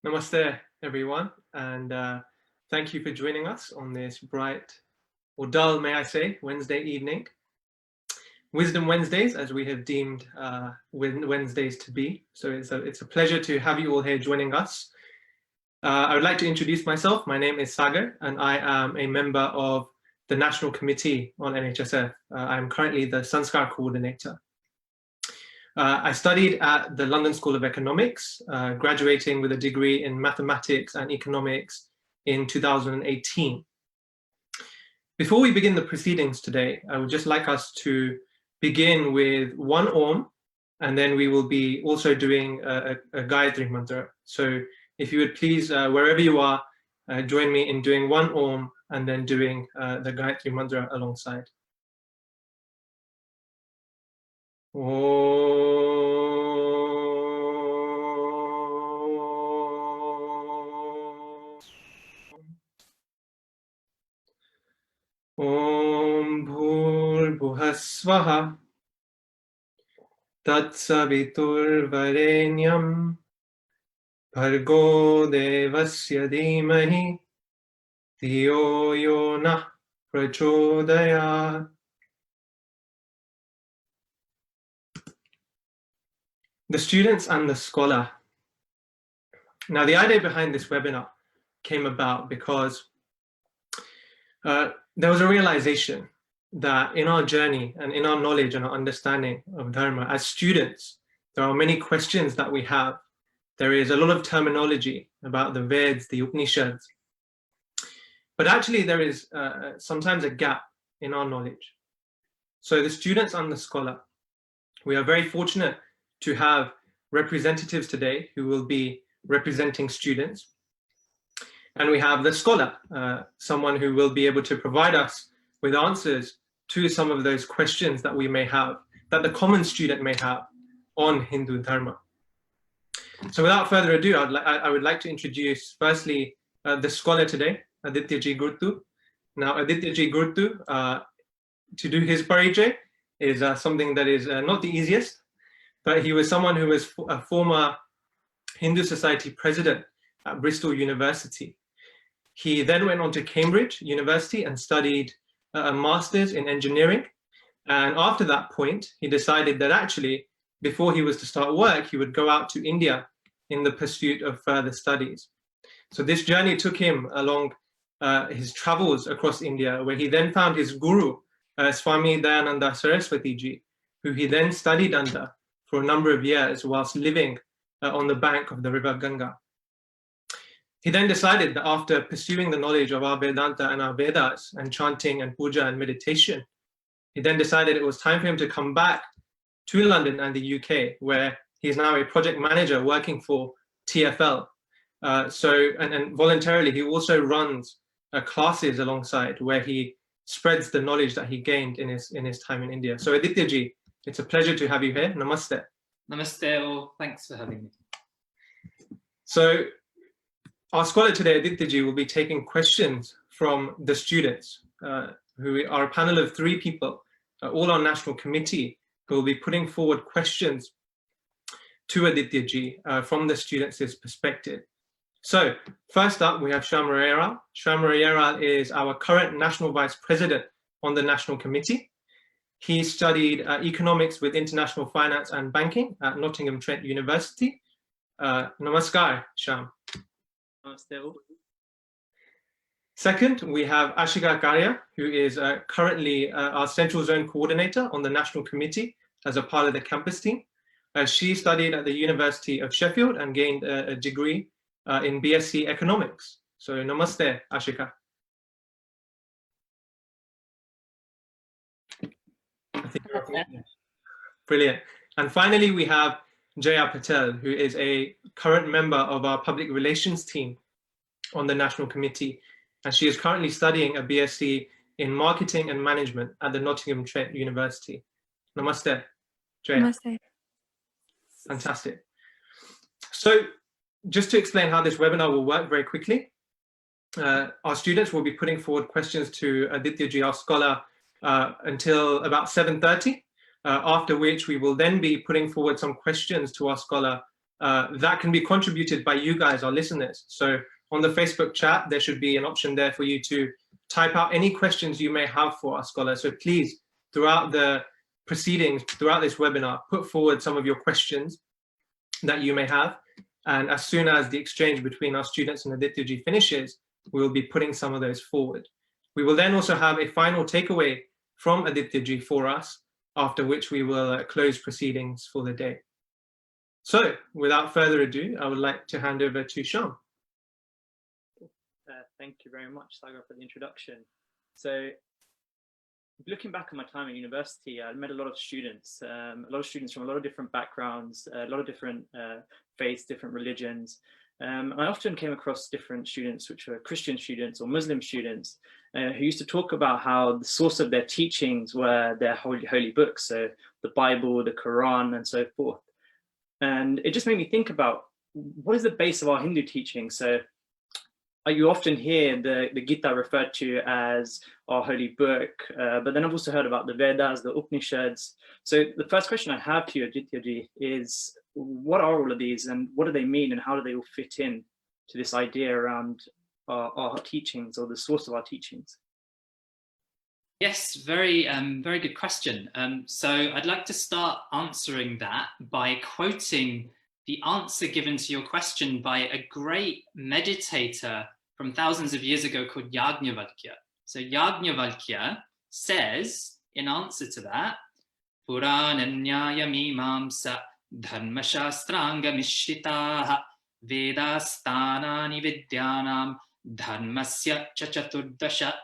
Namaste, everyone, and thank you for joining us on this bright, or dull, may I say, Wednesday evening. Wisdom Wednesdays, as we have deemed Wednesdays to be. So it's a pleasure to have you all here joining us. I would like to introduce myself. My name is Sagar, and I am a member of the National Committee on NHSF. I'm currently the Sanskar Coordinator. I studied at the London School of Economics, graduating with a degree in mathematics and economics in 2018. Before we begin the proceedings today, I would just like us to begin with one Om, and then we will be also doing a Gayatri mantra. So if you would please, wherever you are, join me in doing one Om and then doing the Gayatri mantra alongside. Om Bhur-Bhuhasvaha Tatsavitur Varenyam Bhargo Devasya Dhimahi Dhiyo Yo Nah Prachodayat. The students and the scholar. Now, the idea behind this webinar came about because there was a realization that in our journey and in our knowledge and our understanding of Dharma, as students, there are many questions that we have. There is a lot of terminology about the Vedas, the Upanishads, but actually there is sometimes a gap in our knowledge. So the students and the scholar, we are very fortunate to have representatives today who will be representing students. And we have the scholar, someone who will be able to provide us with answers to some of those questions that we may have, that the common student may have on Hindu Dharma. So without further ado, I would like to introduce firstly the scholar today, Adityaji Gurtu. Now Adityaji Gurtu, to do his parijay is something that is not the easiest, but he was someone who was a former Hindu Society president at Bristol University. He then went on to Cambridge University and studied a master's in engineering. And after that point, he decided that actually, before he was to start work, he would go out to India in the pursuit of further studies. So this journey took him along his travels across India, where he then found his guru, Swami Dayananda Saraswati ji, who he then studied under for a number of years whilst living on the bank of the river Ganga. He then decided that after pursuing the knowledge of our Vedanta and our Vedas and chanting and puja and meditation, he then decided it was time for him to come back to London and the UK, where he's now a project manager working for TfL. And voluntarily, he also runs classes alongside where he spreads the knowledge that he gained in his time in India. So Adityaji, it's a pleasure to have you here. Namaste. Namaste, all. Thanks for having me. So our scholar today, Adityaji, will be taking questions from the students, who are a panel of 3 people, all on national committee, who will be putting forward questions to Adityaji from the students' perspective. So first up, we have Shamrayera. Shamrayera is our current national vice president on the national committee. He studied economics with international finance and banking at Nottingham Trent University. Namaskar, Sham. Second, we have Ashika Karya, who is currently our Central Zone Coordinator on the National Committee as a part of the campus team. She studied at the University of Sheffield and gained a degree in BSc Economics. So namaste, Ashika. I think brilliant. And finally, we have Jaya Patel, who is a current member of our public relations team on the National Committee. And she is currently studying a BSc in marketing and management at the Nottingham Trent University. Namaste, Jaya. Namaste. Fantastic. So just to explain how this webinar will work very quickly, our students will be putting forward questions to Adityaji, our scholar, until about 7:30, after which we will then be putting forward some questions to our scholar that can be contributed by you guys, our listeners. So on the Facebook chat, there should be an option there for you to type out any questions you may have for our scholars. So please, throughout the proceedings, throughout this webinar, put forward some of your questions that you may have. And as soon as the exchange between our students and Adityaji finishes, we will be putting some of those forward. We will then also have a final takeaway from Adityaji for us, after which we will close proceedings for the day. So without further ado, I would like to hand over to Sham. Thank you very much, Sagar, for the introduction. So looking back on my time at university, I met a lot of students from a lot of different backgrounds, a lot of different faiths, different religions. I often came across different students, which were Christian students or Muslim students, who used to talk about how the source of their teachings were their holy books, so the Bible, the Quran, and so forth. And it just made me think about, what is the base of our Hindu teaching? So you often hear the Gita referred to as our holy book, but then I've also heard about the Vedas, the Upanishads. So the first question I have to you, Adityaji, is what are all of these and what do they mean and how do they all fit in to this idea around our teachings or the source of our teachings? Yes, very good question. So I'd like to start answering that by quoting the answer given to your question by a great meditator from thousands of years ago called Yajnavalkya. So Yajnavalkya says, in answer to that, Purananyaya mimamsa dharmashastranga mishritaha vedastanani vidyanam dharmasya chachaturdasha.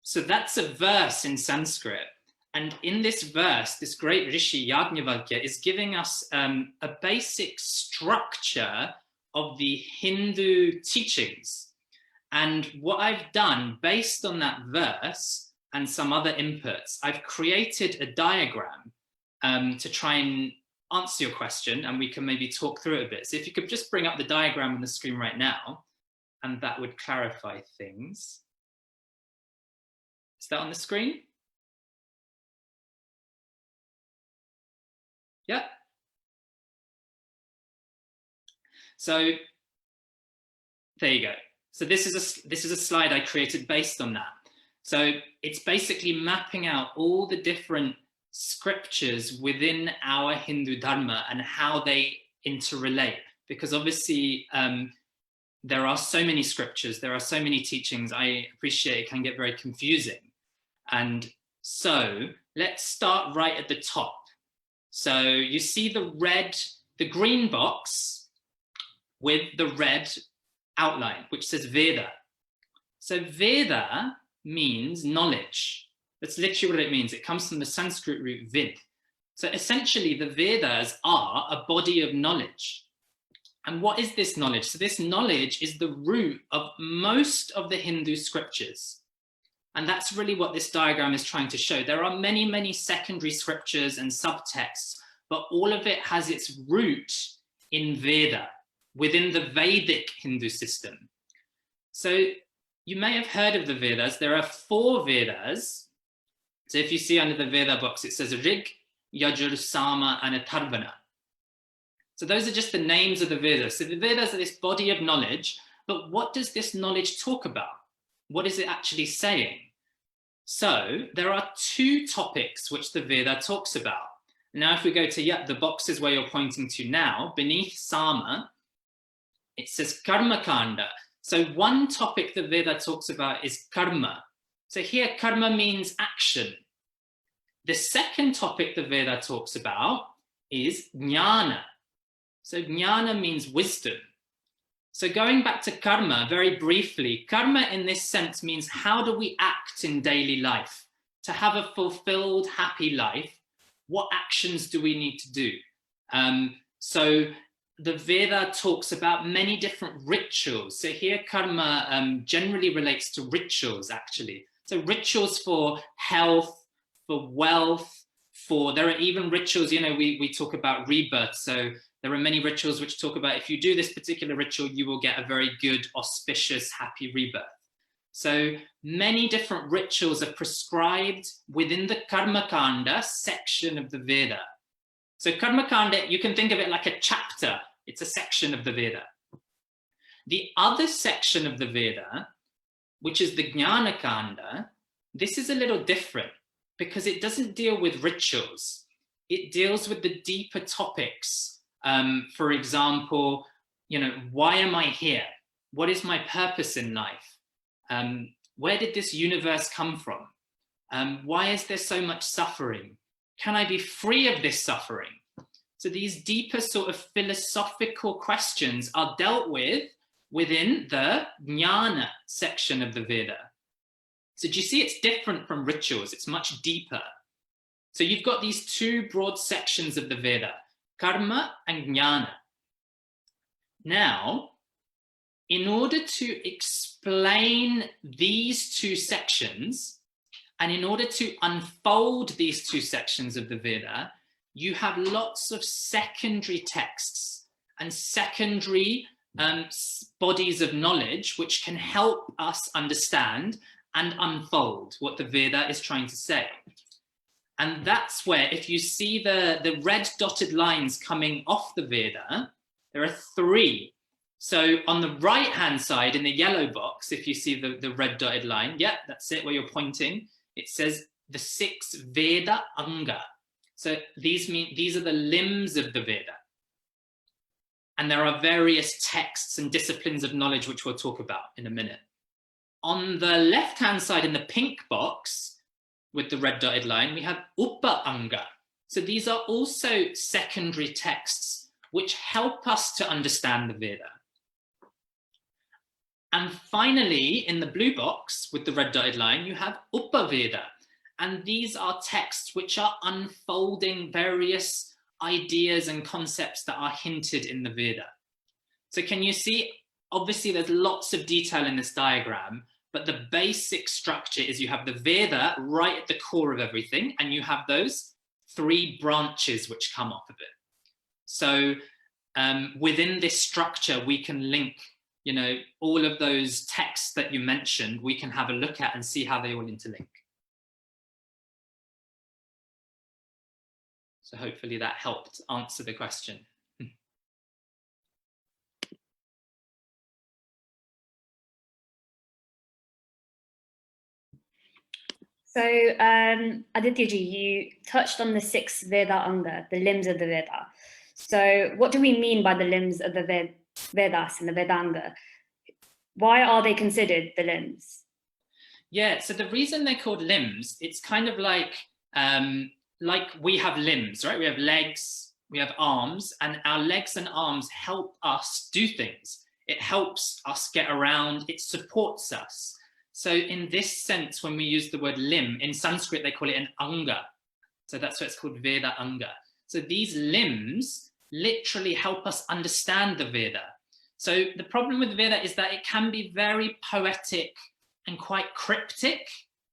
So that's a verse in Sanskrit. And in this verse, this great Rishi Yajnavalkya is giving us a basic structure of the Hindu teachings. And what I've done based on that verse and some other inputs, I've created a diagram to try and answer your question, and we can maybe talk through it a bit. So if you could just bring up the diagram on the screen right now, and that would clarify things. Is that on the screen? Yeah. So there you go. So this is a slide I created based on that. So it's basically mapping out all the different scriptures within our Hindu Dharma and how they interrelate. Because obviously there are so many scriptures, there are so many teachings, I appreciate it can get very confusing. And so let's start right at the top. So you see the green box with the red outline, which says Veda. So Veda means knowledge. That's literally what it means. It comes from the Sanskrit root vid. So essentially the Vedas are a body of knowledge. And what is this knowledge? So this knowledge is the root of most of the Hindu scriptures. And that's really what this diagram is trying to show. There are many, many secondary scriptures and subtexts, but all of it has its root in Veda, within the Vedic Hindu system. So you may have heard of the Vedas. There are 4 Vedas. So if you see under the Veda box, it says Rig, Yajur, Sama, and Atharvana. So those are just the names of the Vedas. So the Vedas are this body of knowledge, but what does this knowledge talk about? What is it actually saying? So there are 2 topics which the Veda talks about. Now, if we go to the boxes where you're pointing to now, beneath Sama, it says Karma Kanda. So one topic the Veda talks about is karma. So here, karma means action. The second topic the Veda talks about is jnana. So jnana means wisdom. So going back to karma very briefly, karma in this sense means how do we act in daily life? To have a fulfilled, happy life, what actions do we need to do? So the Veda talks about many different rituals. So here karma generally relates to rituals actually. So rituals for health, for wealth, there are even rituals, we talk about rebirth. So there are many rituals which talk about if you do this particular ritual, you will get a very good, auspicious, happy rebirth. So many different rituals are prescribed within the Karma Kanda section of the Veda. So Karma Kanda, you can think of it like a chapter. It's a section of the Veda. The other section of the Veda, which is the Jnana Kanda, this is a little different because it doesn't deal with rituals. It deals with the deeper topics. For example, why am I here? What is my purpose in life? Where did this universe come from? Why is there so much suffering? Can I be free of this suffering? So these deeper sort of philosophical questions are dealt with within the Jnana section of the Veda. So do you see it's different from rituals? It's much deeper. So you've got these two broad sections of the Veda, Karma and Jnana. Now, in order to explain these two sections, and in order to unfold these two sections of the Veda, you have lots of secondary texts and secondary bodies of knowledge which can help us understand and unfold what the Veda is trying to say. And that's where, if you see the red dotted lines coming off the Veda, there are three. So on the right-hand side in the yellow box, if you see the red dotted line, yeah, that's it, where you're pointing, it says the 6 Veda Anga. So these are the limbs of the Veda. And there are various texts and disciplines of knowledge, which we'll talk about in a minute. On the left-hand side in the pink box with the red dotted line, we have Upaanga. So these are also secondary texts which help us to understand the Veda. And finally, in the blue box with the red dotted line, you have Upaveda. And these are texts which are unfolding various ideas and concepts that are hinted in the Veda. So can you see, obviously there's lots of detail in this diagram, but the basic structure is you have the Veda right at the core of everything, and you have those 3 branches which come off of it. So within this structure, we can link, all of those texts that you mentioned, we can have a look at and see how they all interlink. So hopefully that helped answer the question. So Adityaji, you touched on the 6 Veda Anga, the limbs of the Veda. So what do we mean by the limbs of the Vedas and the Vedanga? Why are they considered the limbs? Yeah, so the reason they're called limbs, it's kind of like we have limbs, right? We have legs, we have arms, and our legs and arms help us do things. It helps us get around, it supports us. So in this sense, when we use the word limb, in Sanskrit, they call it an anga. So that's why it's called Veda Anga. So these limbs literally help us understand the Veda. So the problem with Veda is that it can be very poetic and quite cryptic.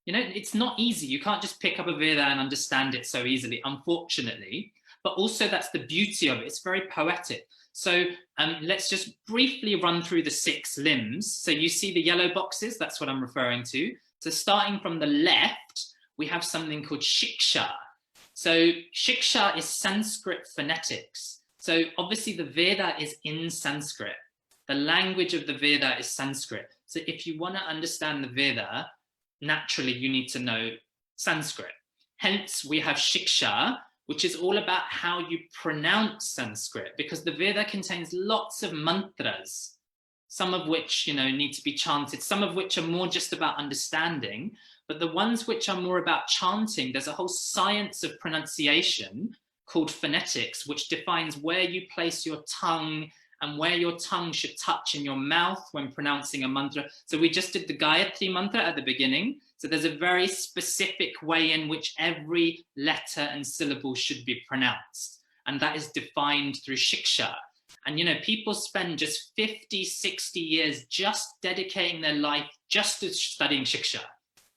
It's not easy. You can't just pick up a Veda and understand it so easily, unfortunately. But also that's the beauty of it. It's very poetic. So let's just briefly run through the 6 limbs. So you see the yellow boxes, that's what I'm referring to. So starting from the left, we have something called Shiksha. So Shiksha is Sanskrit phonetics. So obviously the Veda is in Sanskrit. The language of the Veda is Sanskrit. So if you want to understand the Veda, naturally you need to know Sanskrit. Hence we have Shiksha, which is all about how you pronounce Sanskrit, because the Veda contains lots of mantras, some of which need to be chanted, some of which are more just about understanding, but the ones which are more about chanting, there's a whole science of pronunciation called phonetics, which defines where you place your tongue and where your tongue should touch in your mouth when pronouncing a mantra. So we just did the Gayatri mantra at the beginning. So there's a very specific way in which every letter and syllable should be pronounced. And that is defined through Shiksha. And people spend just 50, 60 years just dedicating their life just to studying Shiksha.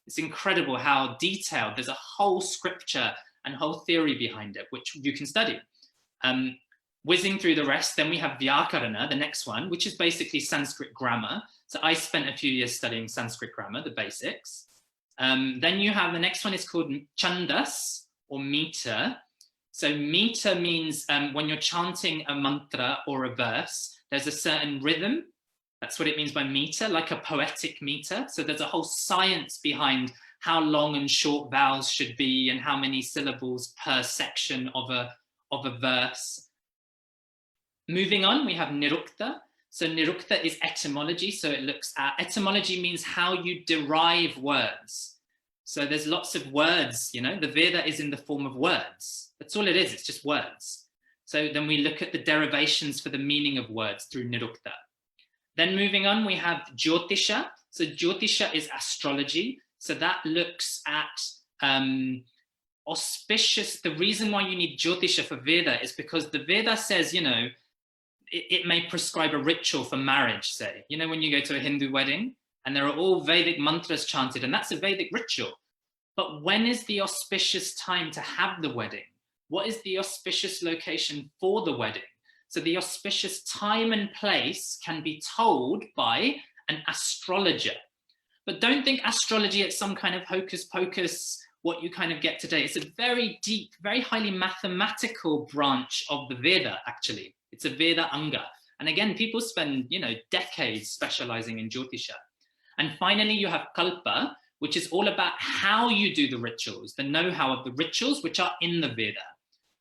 It's incredible how detailed, there's a whole scripture and whole theory behind it, which you can study. Whizzing through the rest, then we have Vyakarana, the next one, which is basically Sanskrit grammar. So I spent a few years studying Sanskrit grammar, the basics. Then you have the next one is called Chandas or meter. So meter means when you're chanting a mantra or a verse, there's a certain rhythm. That's what it means by meter, like a poetic meter. So there's a whole science behind how long and short vowels should be and how many syllables per section of a verse. Moving on, we have nirukta. So nirukta is etymology. So it looks at, etymology means how you derive words. So there's lots of words, you know, the Veda is in the form of words. That's all it is, it's just words. So then we look at the derivations for the meaning of words through nirukta. Then moving on, we have Jyotisha. So Jyotisha is astrology. So that looks at auspicious. The reason why you need Jyotisha for Veda is because the Veda says, you know, it may prescribe a ritual for marriage, say. You know, when you go to a Hindu wedding and there are all Vedic mantras chanted, and that's a Vedic ritual. But when is the auspicious time to have the wedding? What is the auspicious location for the wedding? So the auspicious time and place can be told by an astrologer. But don't think astrology as some kind of hocus pocus, what you kind of get today. It's a very deep, very highly mathematical branch of the Veda, actually. It's a Veda Anga. And again, people spend, you know, decades specializing in Jyotisha. And finally, you have Kalpa, which is all about how you do the rituals, the know-how of the rituals, which are in the Veda.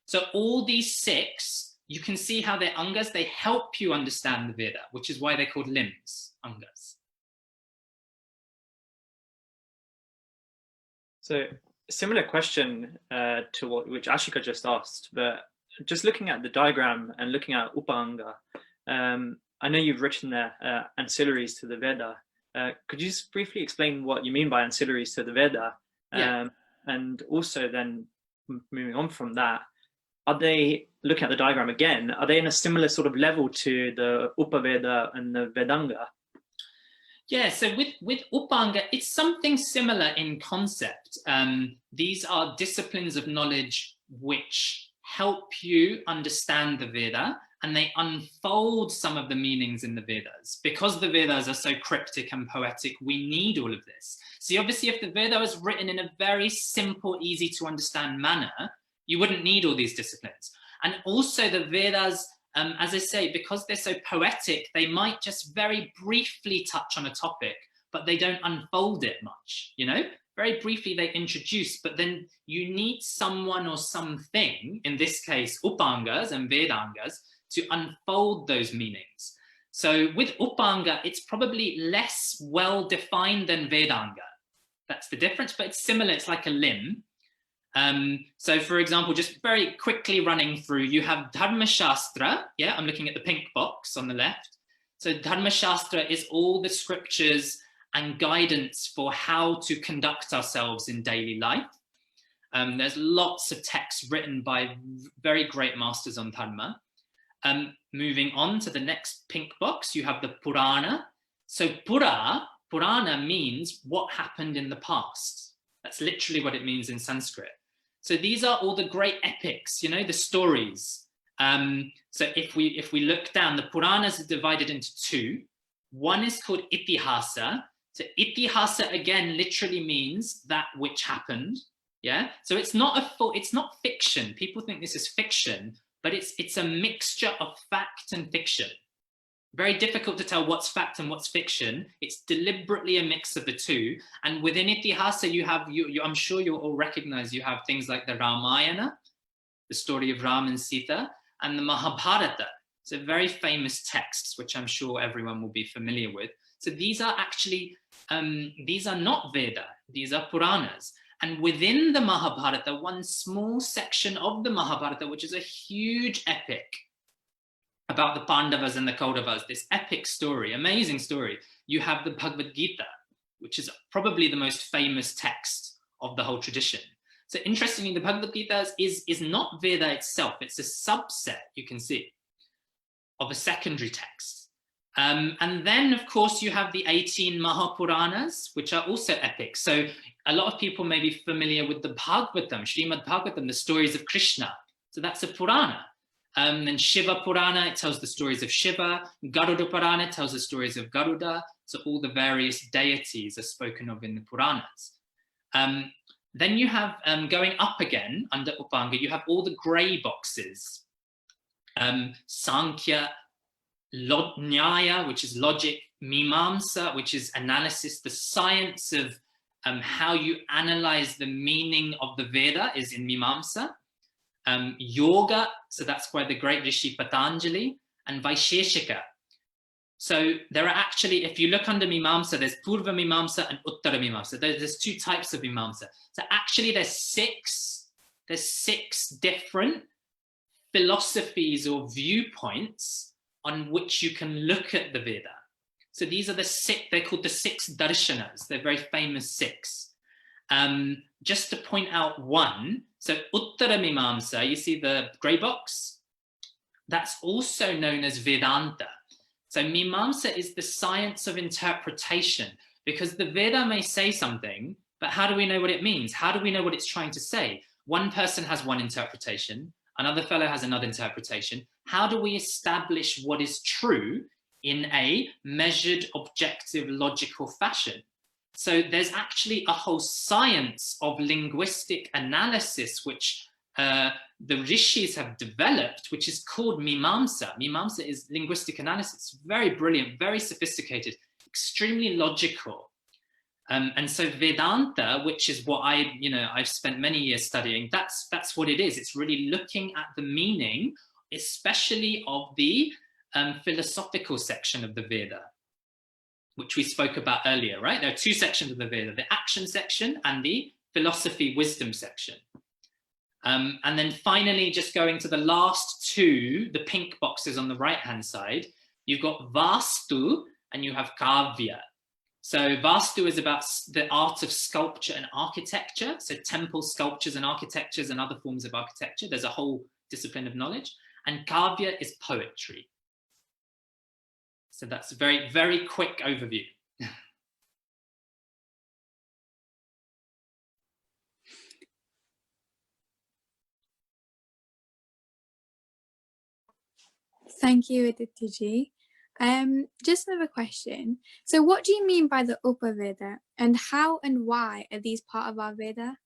So all these 6, you can see how they're Angas. They help you understand the Veda, which is why they're called limbs, Angas. So similar question to which Ashika just asked, but just looking at the diagram and looking at Upanga, I know you've written there ancillaries to the Veda. Could you just briefly explain what you mean by ancillaries to the Veda? Yeah. And also then moving on from that, are they, looking at the diagram again, are they in a similar sort of level to the Upaveda and the Vedanga? Yeah, so with Upanga, it's something similar in concept. These are disciplines of knowledge which help you understand the Veda, and they unfold some of the meanings in the Vedas. Because the Vedas are so cryptic and poetic, we need all of this. See, obviously, if the Veda was written in a very simple, easy to understand manner, you wouldn't need all these disciplines. And also the Vedas, as I say, because they're so poetic, they might just very briefly touch on a topic, but they don't unfold it much, you know? Very briefly they introduce, but then you need someone or something, in this case, Upangas and Vedangas, to unfold those meanings. So with Upanga, it's probably less well-defined than Vedanga. That's the difference, but it's similar, it's like a limb. So for example, just very quickly running through, you have Dharma Shastra. Yeah, I'm looking at the pink box on the left. So Dharma Shastra is all the scriptures and guidance for how to conduct ourselves in daily life. There's lots of texts written by very great masters on Dharma. Moving on to the next pink box, you have the Purana. So Purana means what happened in the past. That's literally what it means in Sanskrit. So these are all the great epics, you know, the stories. So if we look down, the Puranas are divided into 2. One is called Itihasa. So Itihasa again literally means that which happened. Yeah. So it's not fiction. People think this is fiction, but it's a mixture of fact and fiction. Very difficult to tell what's fact and what's fiction. It's deliberately a mix of the 2. And within Itihasa, you have, I'm sure you'll all recognize, you have things like the Ramayana, the story of Ram and Sita, and the Mahabharata. So very famous texts, which I'm sure everyone will be familiar with. So these are actually, these are not Veda, these are Puranas. And within the Mahabharata, one small section of the Mahabharata, which is a huge epic, about the Pandavas and the Kauravas, this epic story, amazing story. You have the Bhagavad Gita, which is probably the most famous text of the whole tradition. So interestingly, the Bhagavad Gita is not Veda itself. It's a subset, you can see, of a secondary text. And then, of course, you have the 18 Mahapuranas, which are also epic. So a lot of people may be familiar with the Bhagavatam, Srimad Bhagavatam, the stories of Krishna. So that's a Purana. Then Shiva Purana, it tells the stories of Shiva. Garuda Purana tells the stories of Garuda. So all the various deities are spoken of in the Puranas. Then you have, going up again under Upanga, you have all the grey boxes. Sankhya, Nyaya, which is logic, Mimamsa, which is analysis, the science of how you analyze the meaning of the Veda is in Mimamsa. Yoga, so that's where the great Rishi Patanjali, and Vaisheshika. So there are actually, if you look under Mimamsa, there's Purva Mimamsa and Uttara Mimamsa. There's two types of Mimamsa. So actually there's six different philosophies or viewpoints on which you can look at the Veda. So these are the six, they're called the six darshanas. They're very famous six. Just to point out one, so Uttara Mimamsa, you see the grey box? That's also known as Vedanta. So Mimamsa is the science of interpretation, because the Veda may say something, but how do we know what it means? How do we know what it's trying to say? One person has one interpretation, another fellow has another interpretation. How do we establish what is true in a measured, objective, logical fashion? So there's actually a whole science of linguistic analysis which the Rishis have developed, which is called Mimamsa. Mimamsa is linguistic analysis. Very brilliant, very sophisticated, extremely logical. And so Vedanta, which is what I've spent many years studying, that's what it is. It's really looking at the meaning, especially of the philosophical section of the Veda, which we spoke about earlier, right? There are two sections of the Veda, the action section and the philosophy wisdom section. And then finally, just going to the last two, the pink boxes on the right-hand side, you've got Vastu and you have Kavya. So Vastu is about the art of sculpture and architecture. So temple sculptures and architectures and other forms of architecture. There's a whole discipline of knowledge. And Kavya is poetry. So that's a very, very quick overview. Thank you, Adityaji. Just another question. So what do you mean by the Upaveda, and how and why are these part of our Veda?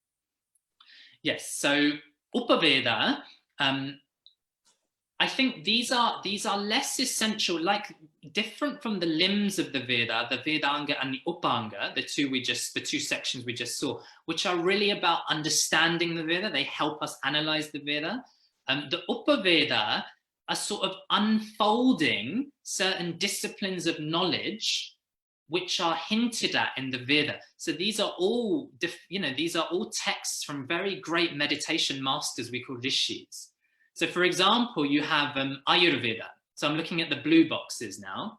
Yes, so Upaveda, I think these are less essential, like different from the limbs of the Veda, the Vedanga and the Upanga, the two sections we just saw, which are really about understanding the Veda. They help us analyze the Veda. The Upaveda are sort of unfolding certain disciplines of knowledge which are hinted at in the Veda. So these are all, these are all texts from very great meditation masters we call Rishis. So for example, you have Ayurveda. So I'm looking at the blue boxes now.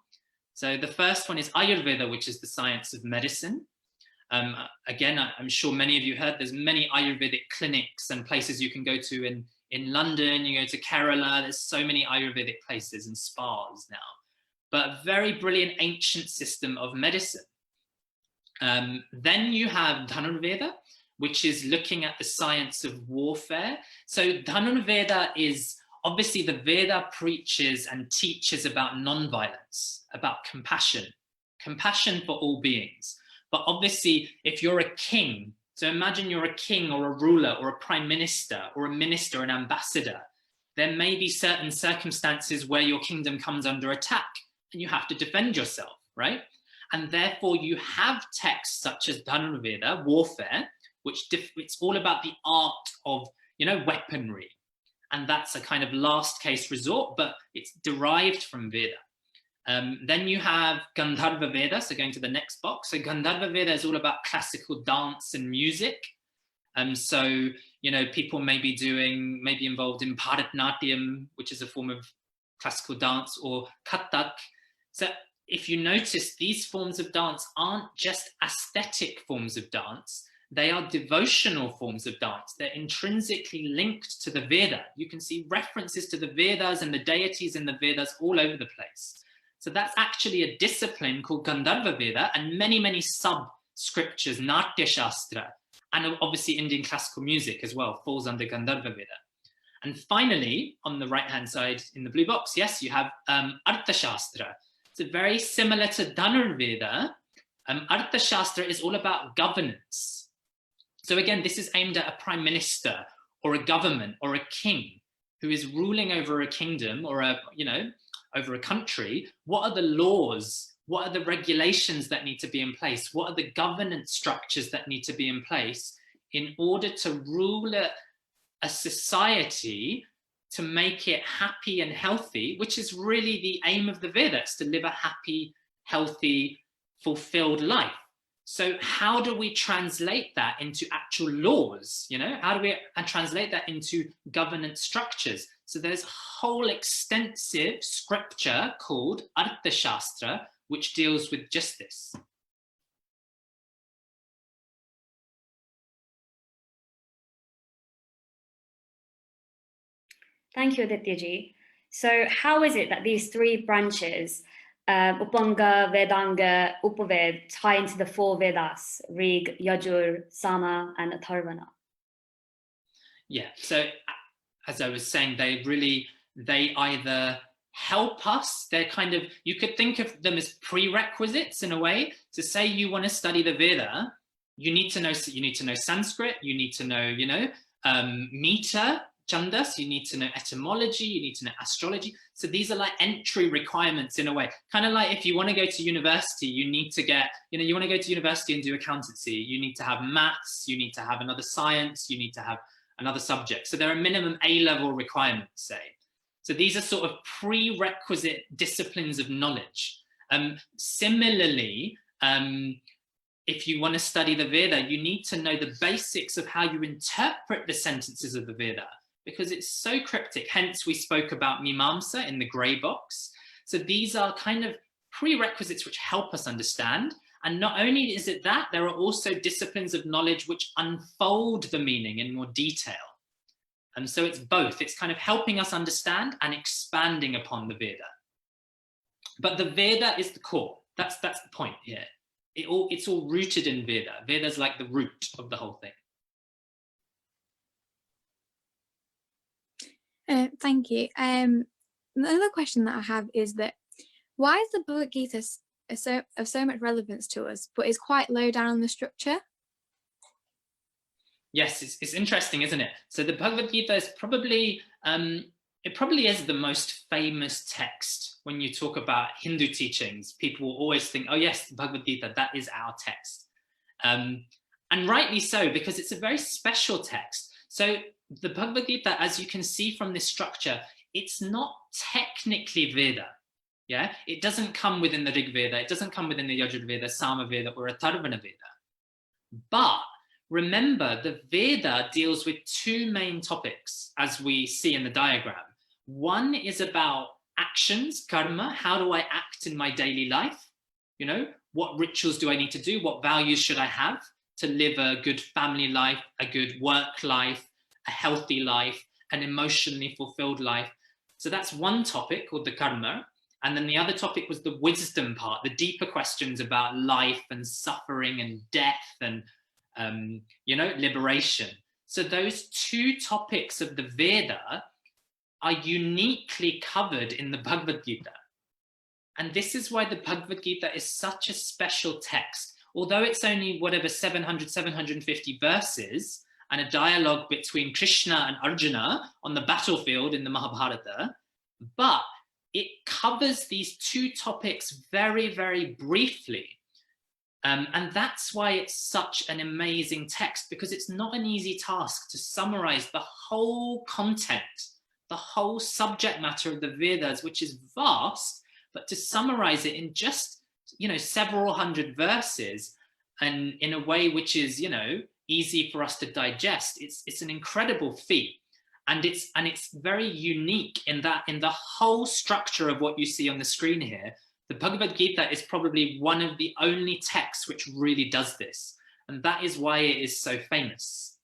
So the first one is Ayurveda, which is the science of medicine. Again, I'm sure many of you heard there's many Ayurvedic clinics and places you can go to in London, you go to Kerala, there's so many Ayurvedic places and spas now. But a very brilliant ancient system of medicine. Then you have Dhanurveda, which is looking at the science of warfare. So Dhanurveda is, obviously the Veda preaches and teaches about non-violence, about compassion for all beings. But obviously, if you're a king, so imagine you're a king or a ruler or a prime minister or a minister, an ambassador, there may be certain circumstances where your kingdom comes under attack and you have to defend yourself, right? And therefore you have texts such as Dhanurveda, warfare, which it's all about the art of, weaponry. And that's a kind of last case resort, but it's derived from Veda. Then you have Gandharva Veda, so going to the next box. So Gandharva Veda is all about classical dance and music. So, people may be involved in Bharatnatyam, which is a form of classical dance, or Kathak. So if you notice, these forms of dance aren't just aesthetic forms of dance, they are devotional forms of dance. They're intrinsically linked to the Veda. You can see references to the Vedas and the deities in the Vedas all over the place. So that's actually a discipline called Gandharva Veda, and many, many sub-scriptures, Natya Shastra, and obviously Indian classical music as well falls under Gandharva Veda. And finally, on the right-hand side in the blue box, yes, you have Artha Shastra. So very similar to Dhanurveda, Artha Shastra is all about governance. So again, this is aimed at a prime minister or a government or a king who is ruling over a kingdom or over a country. What are the laws? What are the regulations that need to be in place? What are the governance structures that need to be in place in order to rule a society to make it happy and healthy, which is really the aim of the Vedas, to live a happy, healthy, fulfilled life. So how do we translate that into actual laws? How do we translate that into governance structures? So there's a whole extensive scripture called Arthashastra, which deals with just this. Thank you, Adityaji. So how is it that these three branches, Upanga, Vedanga, Upaved, tie into the four Vedas, Rig, Yajur, Sama, and Atharvana? Yeah, so as I was saying, they either help us, they're kind of, you could think of them as prerequisites in a way. To say you want to study the Veda, you need to know Sanskrit, you need to know, meter, chandas, you need to know etymology, you need to know astrology. So these are like entry requirements in a way. Kind of like if you want to go to university, you need to get, you want to go to university and do accountancy, you need to have maths, you need to have another science, you need to have another subject. So there are minimum A-level requirements, say. So these are sort of prerequisite disciplines of knowledge. Similarly, if you want to study the Veda, you need to know the basics of how you interpret the sentences of the Veda, because it's so cryptic. Hence, we spoke about Mimamsa in the grey box. So these are kind of prerequisites which help us understand. And not only is it that, there are also disciplines of knowledge which unfold the meaning in more detail. And so it's both. It's kind of helping us understand and expanding upon the Veda. But the Veda is the core. That's the point here. It's all rooted in Veda. Veda is like the root of the whole thing. Thank you. Another question that I have is that why is the Bhagavad Gita of so much relevance to us, but is quite low down on the structure? Yes, it's interesting, isn't it? So the Bhagavad Gita is probably, it probably is the most famous text. When you talk about Hindu teachings, people will always think, oh yes, the Bhagavad Gita, that is our text. And rightly so, because it's a very special text. So the Bhagavad Gita, as you can see from this structure, it's not technically Veda. Yeah, it doesn't come within the Rig Veda, it doesn't come within the Yajur Veda, Sama Veda, or Atharvana Veda. But remember, the Veda deals with two main topics, as we see in the diagram. One is about actions, karma. How do I act in my daily life? What rituals do I need to do? What values should I have to live a good family life, a good work life, a healthy life, an emotionally fulfilled life? So that's one topic called the karma. And then the other topic was the wisdom part, the deeper questions about life and suffering and death and liberation. So those two topics of the Veda are uniquely covered in the Bhagavad Gita. And this is why the Bhagavad Gita is such a special text. Although it's only whatever 750 verses and a dialogue between Krishna and Arjuna on the battlefield in the Mahabharata, but it covers these two topics very, very briefly. And that's why it's such an amazing text, because it's not an easy task to summarize the whole content, the whole subject matter of the Vedas, which is vast, but to summarize it in just, several hundred verses and in a way which is, easy for us to digest. It's an incredible feat. And it's very unique in that in the whole structure of what you see on the screen here, the Bhagavad Gita is probably one of the only texts which really does this. And that is why it is so famous.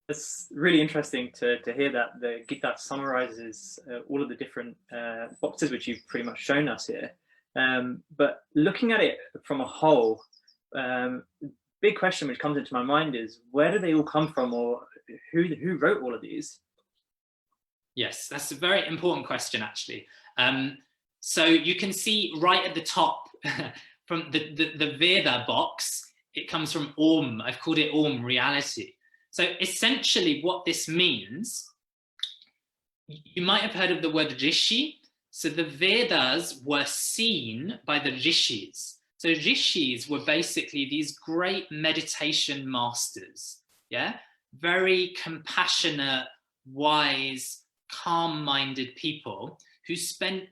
It's really interesting to hear that the Gita summarizes all of the different boxes which you've pretty much shown us here. But looking at it from a whole, big question which comes into my mind is, where do they all come from, or who wrote all of these? Yes, that's a very important question, actually. So you can see right at the top from the Veda box, it comes from Om. I've called it Om, reality. So essentially what this means, you might have heard of the word Rishi. So the Vedas were seen by the Rishis. So Rishis were basically these great meditation masters, yeah? Very compassionate, wise, calm-minded people who spent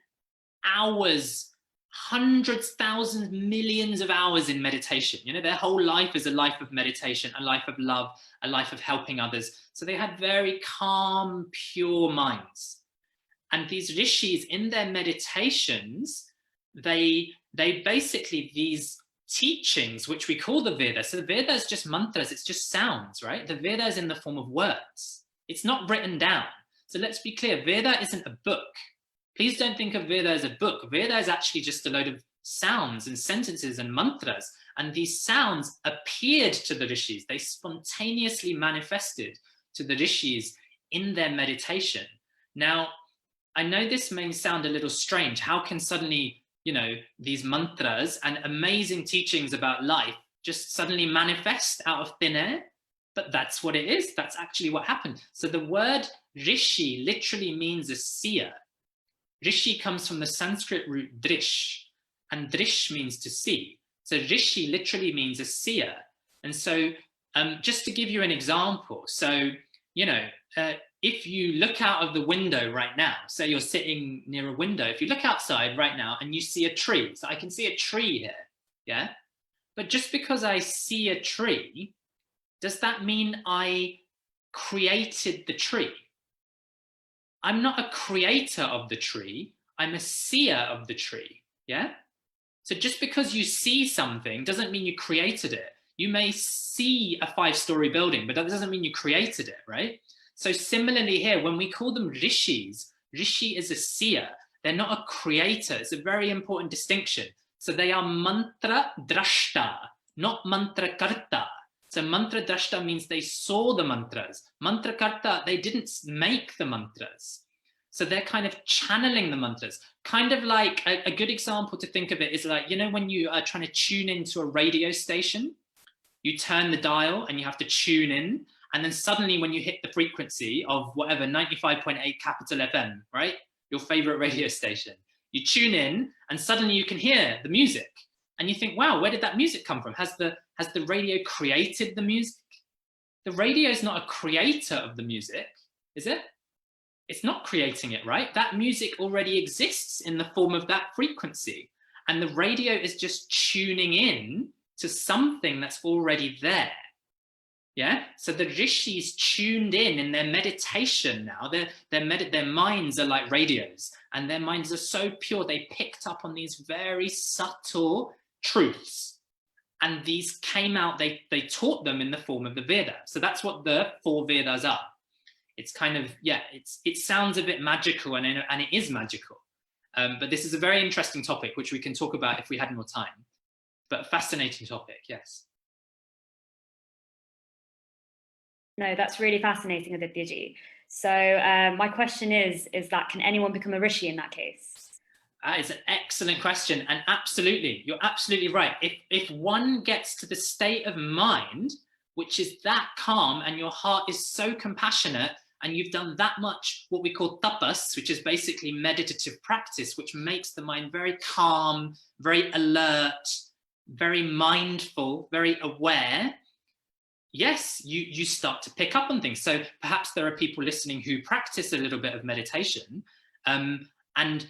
hours, hundreds, thousands, millions of hours in meditation. You know, their whole life is a life of meditation, a life of love, a life of helping others. So they had very calm, pure minds. And these rishis, in their meditations, they basically, these teachings, which we call the Veda. So the Veda is just mantras, it's just sounds, right? The Veda is in the form of words. It's not written down. So let's be clear, Veda isn't a book. Please don't think of Veda as a book. Veda is actually just a load of sounds and sentences and mantras. And these sounds appeared to the rishis. They spontaneously manifested to the rishis in their meditation. Now, I know this may sound a little strange. How can suddenly, you know, these mantras and amazing teachings about life just suddenly manifest out of thin air? But that's what it is. That's actually what happened. So the word Rishi literally means a seer. Rishi comes from the Sanskrit root drish, and drish means to see. So Rishi literally means a seer. And so just to give you an example, so, you know, if you look out of the window right now, say you're sitting near a window, if you look outside right now and you see a tree, so I can see a tree here, yeah? But just because I see a tree, does that mean I created the tree? I'm not a creator of the tree, I'm a seer of the tree, yeah? So just because you see something doesn't mean you created it. You may see a 5-story building, but that doesn't mean you created it, right? So similarly here, when we call them rishis, rishi is a seer. They're not a creator. It's a very important distinction. So they are mantra drashta, not mantra karta. So mantra drashta means they saw the mantras. Mantra karta, they didn't make the mantras. So they're kind of channeling the mantras. Kind of like a good example to think of it is like, you know, when you are trying to tune into a radio station, you turn the dial and you have to tune in. And then suddenly when you hit the frequency of whatever, 95.8 capital FM, right? Your favorite radio station, you tune in and suddenly you can hear the music. And you think, wow, where did that music come from? Has the radio created the music? The radio is not a creator of the music, is it? It's not creating it, right? That music already exists in the form of that frequency. And the radio is just tuning in to something that's already there. Yeah, so the rishis tuned in their meditation now. Their minds are like radios, and their minds are so pure. They picked up on these very subtle truths, and these came out. They taught them in the form of the Veda. So that's what the 4 Vedas are. It's kind of, yeah, it sounds a bit magical, and it is magical. But this is a very interesting topic, which we can talk about if we had more time. But a fascinating topic, yes. No, that's really fascinating, Adityaji. So my question is that can anyone become a rishi in that case? It's an excellent question. And absolutely, you're absolutely right. If one gets to the state of mind, which is that calm, and your heart is so compassionate, and you've done that much what we call tapas, which is basically meditative practice, which makes the mind very calm, very alert, very mindful, very aware, yes, you start to pick up on things. So perhaps there are people listening who practice a little bit of meditation, and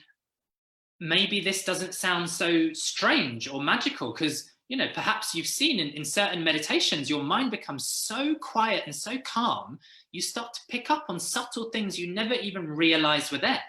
maybe this doesn't sound so strange or magical because, you know, perhaps you've seen in certain meditations, your mind becomes so quiet and so calm, you start to pick up on subtle things you never even realized were there.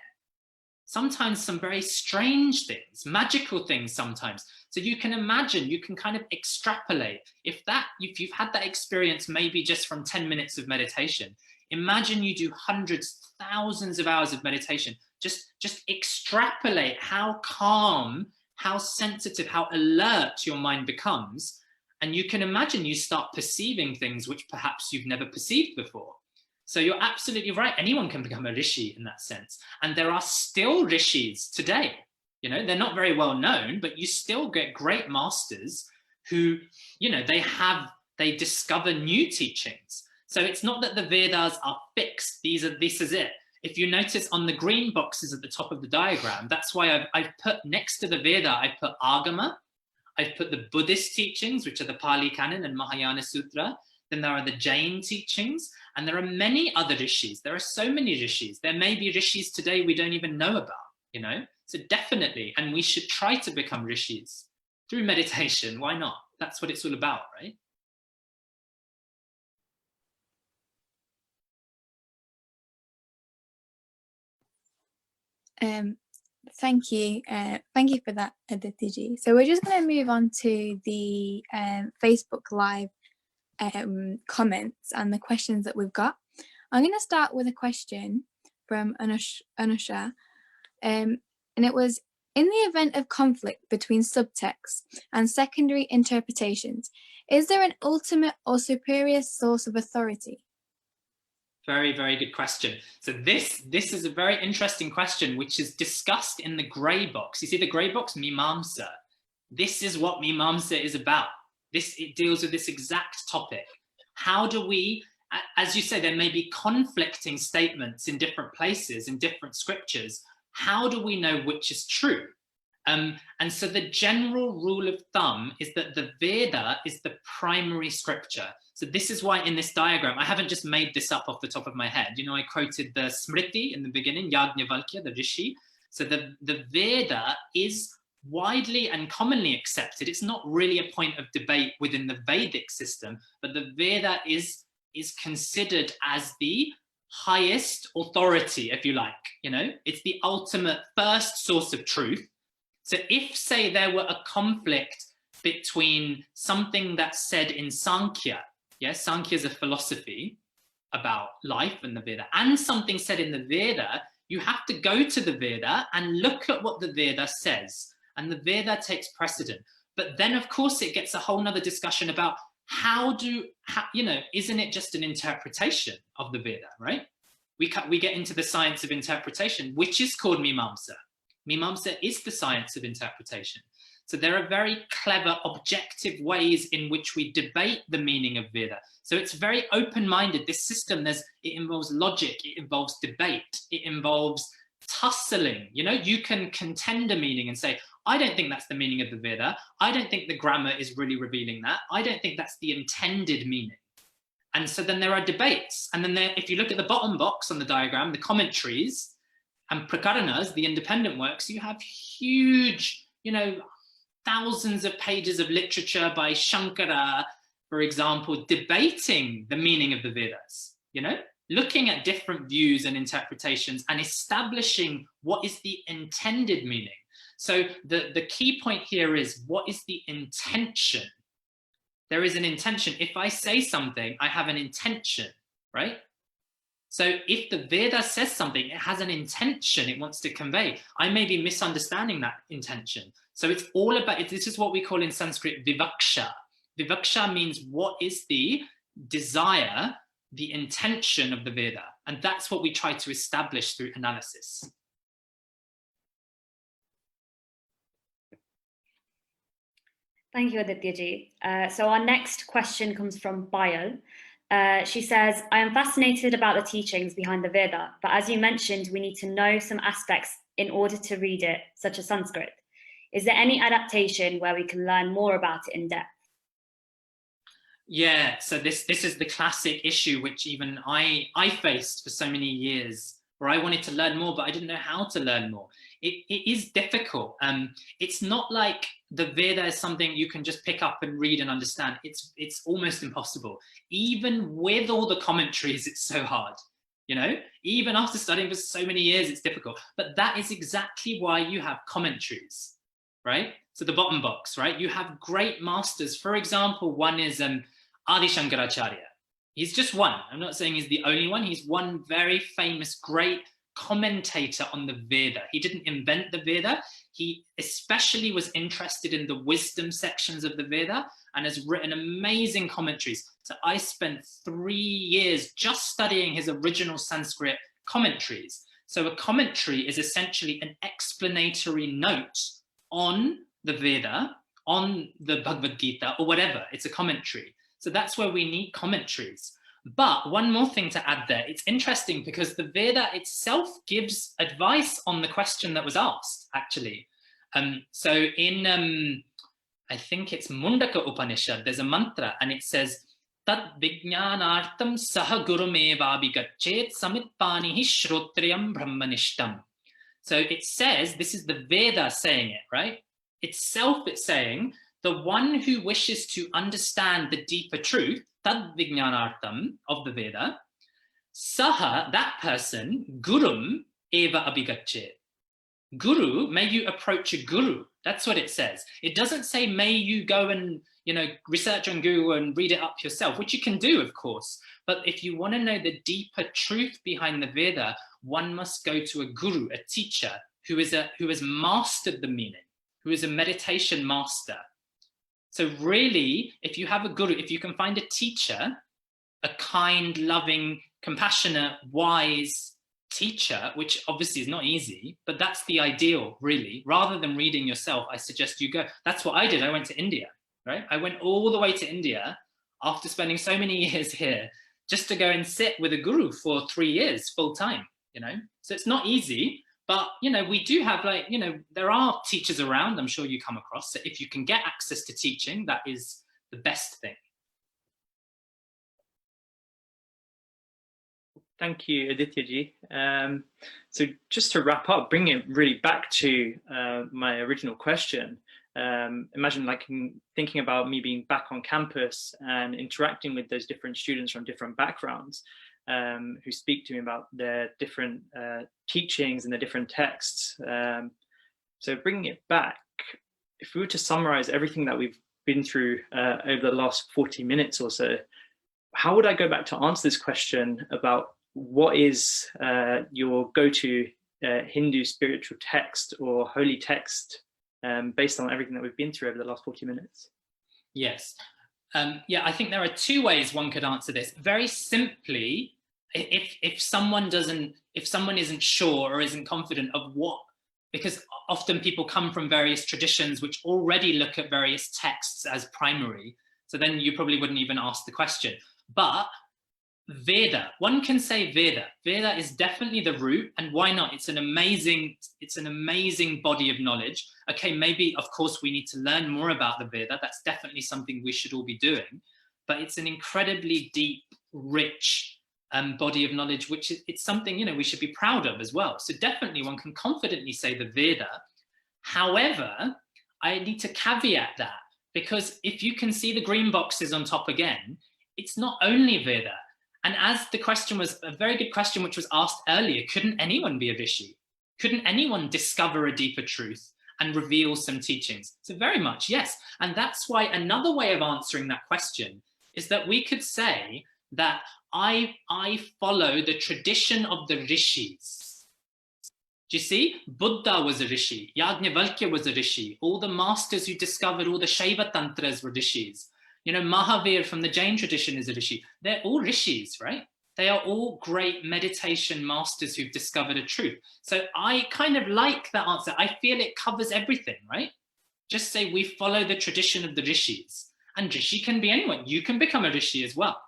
Sometimes some very strange things, magical things sometimes. So you can imagine, you can kind of extrapolate. If you've had that experience, maybe just from 10 minutes of meditation, imagine you do hundreds, thousands of hours of meditation. Just extrapolate how calm, how sensitive, how alert your mind becomes. And you can imagine you start perceiving things which perhaps you've never perceived before. So you're absolutely right. Anyone can become a rishi in that sense. And there are still rishis today. You know, they're not very well known, but you still get great masters who, you know, they discover new teachings. So it's not that the Vedas are fixed. This is it. If you notice on the green boxes at the top of the diagram, that's why I've put next to the Veda, I've put Agama, I've put the Buddhist teachings, which are the Pali Canon and Mahayana Sutra. Then there are the Jain teachings, and there are many other rishis. There are so many rishis. There may be rishis today we don't even know about, you know? So definitely, and we should try to become rishis through meditation. Why not? That's what it's all about, right? Thank you. Thank you for that, Adityaji. So we're just going to move on to the Facebook Live comments and the questions that we've got. I'm going to start with a question from Anusha. And it was, in the event of conflict between subtexts and secondary interpretations, is there an ultimate or superior source of authority? Very, very good question. So this is a very interesting question, which is discussed in the grey box. You see the grey box, Mimamsa. This is what Mimamsa is about. It deals with this exact topic. How do we, as you say, there may be conflicting statements in different places, in different scriptures. How do we know which is true? And so the general rule of thumb is that the Veda is the primary scripture. So this is why in this diagram, I haven't just made this up off the top of my head. You know, I quoted the Smriti in the beginning, Yajnavalkya, the Rishi. So the Veda is widely and commonly accepted. It's not really a point of debate within the Vedic system, but the Veda is considered as the highest authority, if you like. You know, it's the ultimate first source of truth. So if, say, there were a conflict between something that's said in Sankhya, yes, Sankhya is a philosophy about life and the Veda, and something said in the Veda, you have to go to the Veda and look at what the Veda says, and the Veda takes precedent. But then, of course, it gets a whole nother discussion about how, you know, isn't it just an interpretation of the Veda, right? We get into the science of interpretation, which is called Mimamsa. Mimamsa is the science of interpretation. So there are very clever, objective ways in which we debate the meaning of Veda. So it's very open-minded. This system, it involves logic, it involves debate, it involves tussling. You know, you can contend a meaning and say, I don't think that's the meaning of the Veda. I don't think the grammar is really revealing that. I don't think that's the intended meaning. And so then there are debates. And then if you look at the bottom box on the diagram, the commentaries, and prakaranas, the independent works, you have huge, you know, thousands of pages of literature by Shankara, for example, debating the meaning of the Vedas, you know, looking at different views and interpretations and establishing what is the intended meaning. So the key point here is, what is the intention? There is an intention. If I say something, I have an intention, right? So if the Veda says something, it has an intention it wants to convey. I may be misunderstanding that intention. So it's all about, this is what we call in Sanskrit vivaksha. Vivaksha means what is the desire, the intention of the Veda. And that's what we try to establish through analysis. Thank you, Adityaji. So our next question comes from Bayal. She says, I am fascinated about the teachings behind the Veda, but as you mentioned, we need to know some aspects in order to read it, such as Sanskrit. Is there any adaptation where we can learn more about it in depth? Yeah, so this is the classic issue which even I faced for so many years, where I wanted to learn more, but I didn't know how to learn more. It is difficult. It's not like the Veda is something you can just pick up and read and understand. It's almost impossible. Even with all the commentaries, it's so hard. You know, even after studying for so many years, it's difficult. But that is exactly why you have commentaries, right? So the bottom box, right? You have great masters. For example, one is Adi Shankaracharya. He's just one. I'm not saying he's the only one. He's one very famous, great commentator on the Veda. He didn't invent the Veda. He especially was interested in the wisdom sections of the Veda and has written amazing commentaries. So I spent 3 years just studying his original Sanskrit commentaries. So a commentary is essentially an explanatory note on the Veda, on the Bhagavad Gita, or whatever. It's a commentary. So that's where we need commentaries. But one more thing to add there, it's interesting because the Veda itself gives advice on the question that was asked, actually. So in, I think it's Mundaka Upanishad, there's a mantra and it says, Tad vijnanartam saha gurumevabhigachet samitpanihi shrotriyam brahmanishtam. So it says, this is the Veda saying it, right? Itself it's saying, the one who wishes to understand the deeper truth, tad vijnanartam of the Veda, saha, that person, gurum eva abhigachet. Guru, may you approach a guru. That's what it says. It doesn't say, may you go and, you know, research on Google and read it up yourself, which you can do, of course. But if you want to know the deeper truth behind the Veda, one must go to a guru, a teacher, who has mastered the meaning, who is a meditation master. So really, if you have a guru, if you can find a teacher, a kind, loving, compassionate, wise teacher, which obviously is not easy, but that's the ideal, really. Rather than reading yourself, I suggest you go. That's what I did. I went to India, right? I went all the way to India after spending so many years here just to go and sit with a guru for 3 years full time, you know? So it's not easy, but, you know, we do have, like, you know, there are teachers around, I'm sure you come across. So if you can get access to teaching, that is the best thing. Thank you, Adityaji. So just to wrap up, bringing it really back to my original question, imagine like thinking about me being back on campus and interacting with those different students from different backgrounds who speak to me about their different teachings and their different texts. So bringing it back, if we were to summarize everything that we've been through over the last 40 minutes or so, how would I go back to answer this question about what is your go-to Hindu spiritual text or holy text based on everything that we've been through over the last 40 minutes? Yes. Yeah, I think there are two ways one could answer this. Very simply, if someone isn't sure or isn't confident of what, because often people come from various traditions which already look at various texts as primary, so then you probably wouldn't even ask the question. But Veda, one can say Veda. Veda is definitely the root, and why not? It's an amazing body of knowledge. Okay, maybe, of course, we need to learn more about the Veda. That's definitely something we should all be doing. But it's an incredibly deep, rich body of knowledge, which it's something, you know, we should be proud of as well. So definitely one can confidently say the Veda. However, I need to caveat that, because if you can see the green boxes on top again, it's not only Veda. And as the question was a very good question, which was asked earlier, couldn't anyone be a Rishi? Couldn't anyone discover a deeper truth and reveal some teachings? So very much, yes. And that's why another way of answering that question is that we could say that I follow the tradition of the Rishis. Do you see? Buddha was a Rishi. Yajnavalkya was a Rishi. All the masters who discovered all the Shaiva Tantras were Rishis. You know, Mahavir from the Jain tradition is a Rishi. They're all Rishis, right? They are all great meditation masters who've discovered a truth. So I kind of like that answer. I feel it covers everything, right? Just say we follow the tradition of the Rishis. And Rishi can be anyone. You can become a Rishi as well.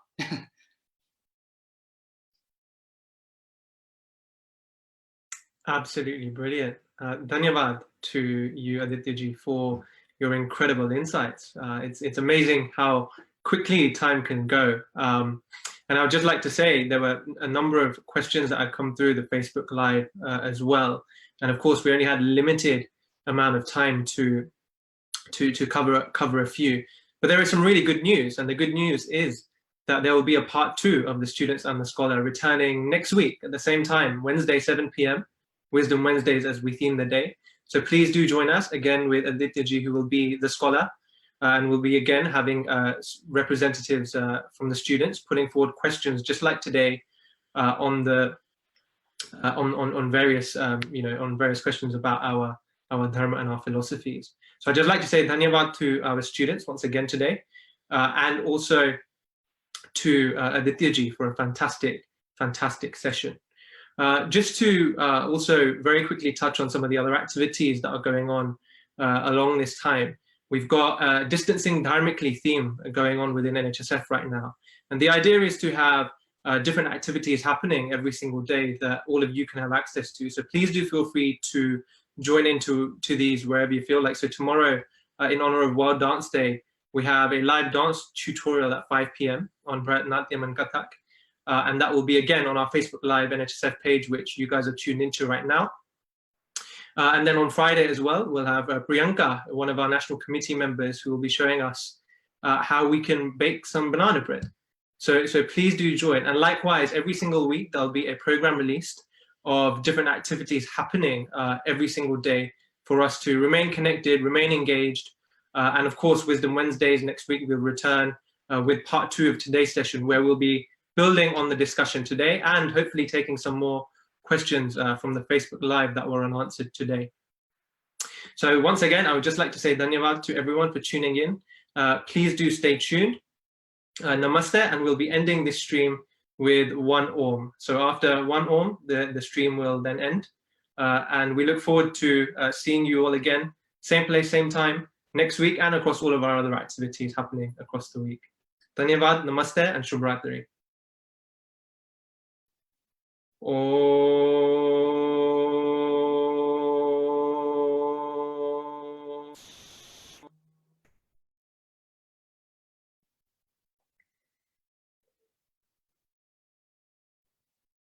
Absolutely brilliant. Dhanyavad to you, Adityaji, for your incredible insights. It's amazing how quickly time can go. And I would just like to say there were a number of questions that had come through the Facebook Live as well. And of course, we only had limited amount of time to cover a few. But there is some really good news. And the good news is that there will be a part 2 of the Students and the Scholar returning next week at the same time, Wednesday, 7 p.m. Wisdom Wednesdays as we theme the day. So please do join us again with Adityaji, who will be the scholar, and we'll be again having representatives from the students putting forward questions just like today on various on various questions about our dharma and our philosophies. So I'd just like to say dhanyavad to our students once again today, and also to Adityaji for a fantastic session. Just to also very quickly touch on some of the other activities that are going on along this time. We've got a distancing dharmically theme going on within NHSF right now. And the idea is to have different activities happening every single day that all of you can have access to. So please do feel free to join into these wherever you feel like. So tomorrow, in honor of World Dance Day, we have a live dance tutorial at 5 p.m. on Bharatanatyam and Kathak. And that will be again on our Facebook Live NHSF page, which you guys are tuned into right now. And then on Friday as well, we'll have Priyanka, one of our national committee members, who will be showing us how we can bake some banana bread. So please do join. And likewise, every single week, there'll be a program released of different activities happening every single day for us to remain connected, remain engaged. And of course, Wisdom Wednesdays next week, we'll return with part 2 of today's session, where we'll be building on the discussion today and hopefully taking some more questions from the Facebook Live that were unanswered today. So once again, I would just like to say dhanyavad to everyone for tuning in. Please do stay tuned. Namaste, and we'll be ending this stream with one Om. So after one Om, the stream will then end. And we look forward to seeing you all again, same place, same time, next week, and across all of our other activities happening across the week. Dhanyavad, Namaste, and Shubhratri. Om.